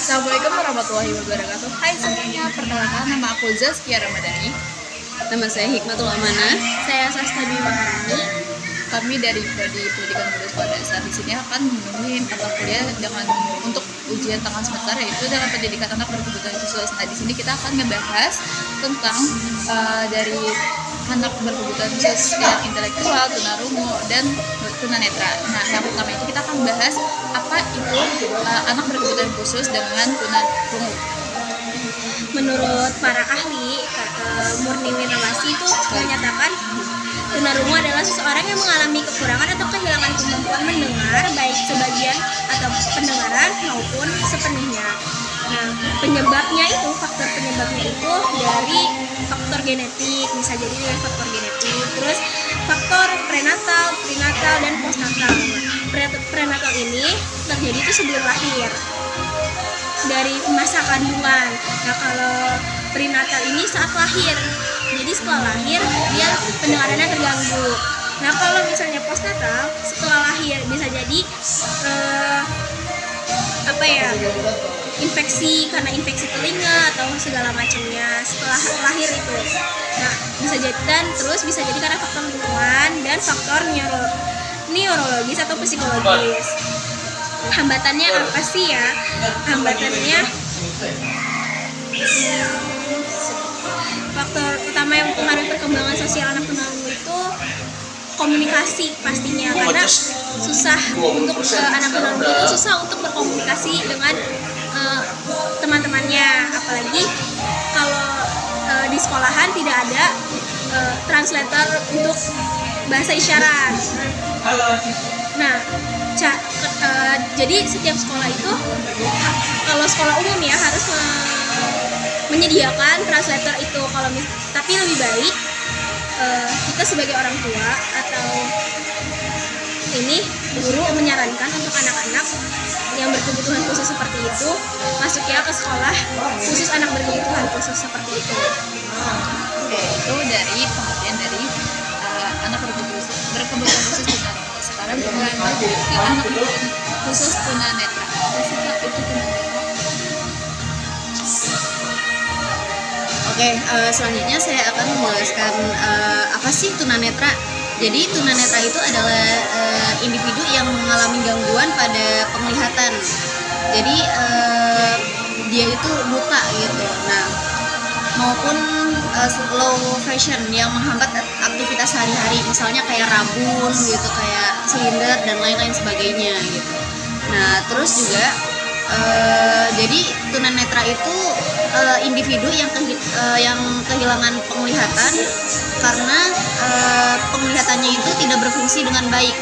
Assalamualaikum warahmatullahi wabarakatuh. Hai semuanya, perkenalkan nama aku Zaskia Ramadhani. Nama saya Hikmatul Amanah. Saya Sastabi Maharani. Kami dari Prodi Pendidikan Muda Sekolah Dasar di sini akan memenuhi mata kuliah dengan untuk ujian tengah semester, yaitu dalam pendidikan anak berkebutuhan khusus. Nah, di sini kita akan ngebahas tentang dari anak berkebutuhan khusus yang intelektual, tunarungu, dan tunanetra. Nah, yang pertama itu kita akan bahas apa itu anak berkebutuhan khusus dengan tunarungu. Menurut para ahli, Murni Wirnawati itu menyatakan tunarungu adalah seseorang yang mengalami kekurangan atau kehilangan kemampuan mendengar, baik sebagian atau pendengaran maupun sepenuhnya. Nah, faktor penyebabnya itu dari faktor genetik, bisa jadi dari faktor genetik, terus faktor prenatal, dan postnatal. Prenatal ini terjadi itu sebelum lahir, dari masa kandungan. Nah, kalau prenatal ini saat lahir, jadi setelah lahir dia pendengarannya terganggu. Nah, kalau misalnya postnatal setelah lahir bisa jadi infeksi, karena infeksi telinga atau segala macamnya setelah lahir itu. Nah, bisa jadi, dan terus bisa jadi karena faktor lingkungan dan faktor neurologis atau psikologis. Hambatannya apa sih ya? Hambatannya faktor utama yang mempengaruhi perkembangan sosial anak tunarungu itu komunikasi pastinya, karena susah untuk anak tunarungu itu susah untuk berkomunikasi dengan teman-temannya, apalagi kalau di sekolahan tidak ada translator untuk bahasa isyarat. Nah, jadi setiap sekolah itu, kalau sekolah umum ya, harus menyediakan translator itu. Tapi lebih baik kita sebagai orang tua atau guru menyarankan untuk anak-anak yang berkebutuhan khusus seperti itu masuk ya ke sekolah khusus anak berkebutuhan khusus seperti itu. Oke, itu dari pengertian dari anak berkebutuhan khusus tunarungu. Sekarang kita lanjut ke anak berkebutuhan khusus tunanetra. Itu tunanetra. Oke, selanjutnya saya akan menjelaskan apa sih tunanetra. Jadi tunanetra itu adalah individu yang mengalami gangguan pada penglihatan. Jadi dia itu buta gitu. Nah, maupun low vision yang menghambat aktivitas sehari-hari, misalnya kayak rabun gitu, kayak silinder dan lain-lain sebagainya gitu. Nah, terus juga jadi tunanetra itu individu yang kehilangan penglihatan karena penglihatannya itu tidak berfungsi dengan baik.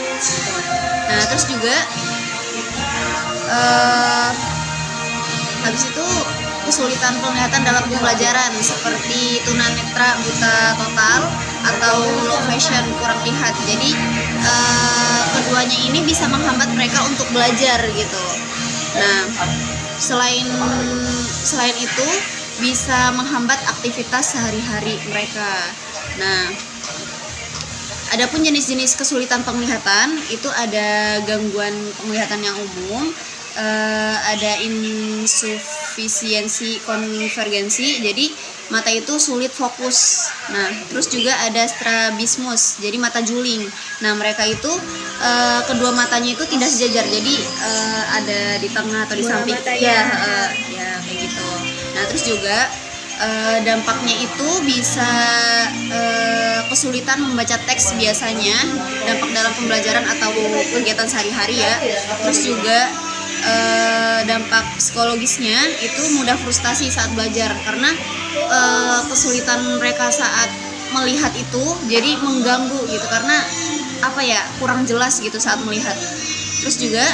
Nah, terus juga habis itu kesulitan penglihatan dalam pembelajaran seperti tunanetra buta total atau low vision, kurang lihat. Jadi keduanya ini bisa menghambat mereka untuk belajar gitu. Nah, selain itu bisa menghambat aktivitas sehari-hari mereka. Nah, adapun jenis-jenis kesulitan penglihatan itu ada gangguan penglihatan yang umum, ada insufisiensi konvergensi, jadi mata itu sulit fokus. Nah, terus juga ada strabismus, jadi mata juling. Nah, mereka itu kedua matanya itu tidak sejajar, jadi ada di tengah atau di samping. Ya kayak gitu. Nah, terus juga dampaknya itu bisa kesulitan membaca teks biasanya, dampak dalam pembelajaran atau kegiatan sehari-hari ya. Terus juga dampak psikologisnya itu mudah frustasi saat belajar, karena kesulitan mereka saat melihat itu jadi mengganggu gitu, karena kurang jelas gitu saat melihat. Terus juga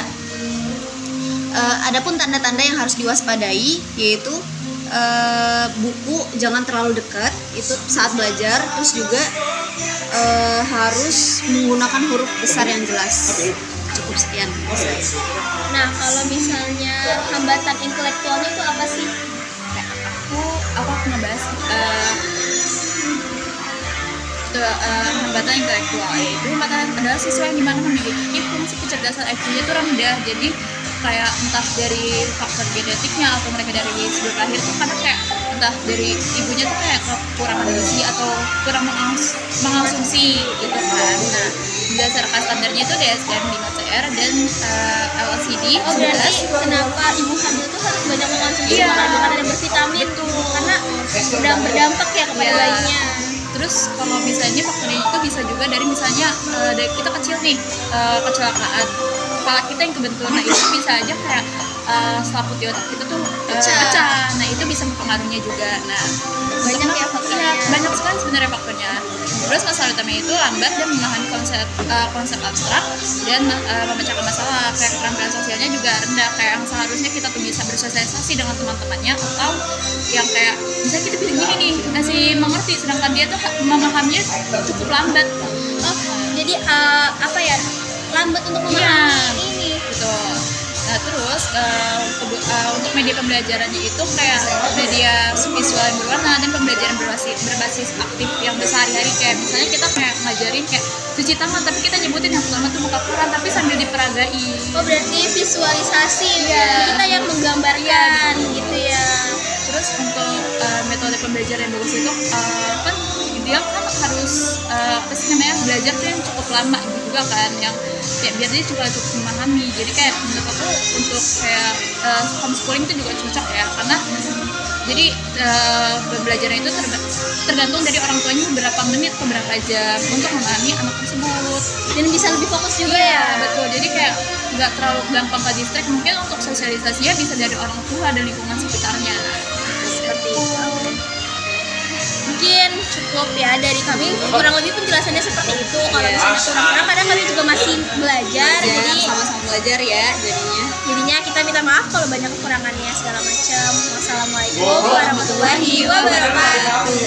adapun tanda-tanda yang harus diwaspadai, yaitu buku jangan terlalu dekat itu saat belajar. Terus juga harus menggunakan huruf besar yang jelas. Cukup sekian. Nah, kalau misalnya hambatan intelektualnya itu apa sih? Aku akan ngebahas hambatan intelektual, yaitu hambatan adalah siswa yang dimana memiliki fungsi kecerdasan IQ-nya itu rendah. Jadi kayak entah dari faktor genetiknya atau mereka dari sebelum lahir tuh kadang kayak entah dari ibunya tuh kayak kekurangan gizi atau kurang mengonsumsi gitu kan. Nah, berdasarkan standarnya itu DSM 5CR dan LCD Oh, berarti 11. kenapa ibu hamil tuh harus banyak mengonsumsi Iya. makanan yang bervitamin karena berdampak ya kepada Iya. bayinya. Terus kalau misalnya faktornya itu bisa juga dari misalnya dari kita kecil nih, kecelakaan kepala kita yang kebentur, nah itu bisa aja kayak selaput di otak kita tuh pecah. Nah itu bisa mempengaruhinya juga. Nah Banyak ya faktornya. Iya, banyak sekali sebenarnya faktornya. Terus masalah utamanya itu lambat dan memahami konsep abstrak dan memecahkan masalah. Kayak keterampilan sosialnya juga rendah, kayak yang seharusnya kita tuh bisa bersosialisasi dengan teman-temannya, atau yang kayak misalnya kita bilang gini nih masih mengerti, sedangkan dia tuh memahaminya cukup lambat. Oh, jadi apa ya? Lambat untuk memahami Iya. ini. Gitu. Nah terus untuk media pembelajarannya itu kayak media visual yang berwarna dan pembelajaran berbasis aktif yang sehari-hari, kayak misalnya kita kayak ngajarin kayak cuci tangan tapi kita nyebutin yang pertama tuh buka koran tapi sambil diperagai. Oh, berarti visualisasi Iya. kita yang menggambarkan gitu ya. Terus untuk metode pembelajaran yang bagus itu kan dia kan harus apa sih namanya, belajar tuh yang cukup lama gitu juga kan, yang kayak biar dia cukup memahami. Jadi kayak menurut aku untuk kayak homeschooling itu juga cocok ya, karena jadi pembelajaran itu tergantung dari orang tuanya berapa menit atau berapa jam untuk memahami anak tersebut. Dan bisa lebih fokus juga Iya, ya. betul. Jadi kayak nggak terlalu gampang ke distract. Mungkin untuk sosialisasinya bisa dari orang tua dan lingkungan sekitarnya. Seperti itu. Mungkin cukup ya dari kami, kurang lebih penjelasannya seperti itu. Kalau Iya. misalnya kurang-kurang kadang kami juga masih belajar, jadi sama-sama belajar ya jadinya kita minta maaf kalau banyak kekurangannya segala macam. Wassalamualaikum warahmatullahi wabarakatuh.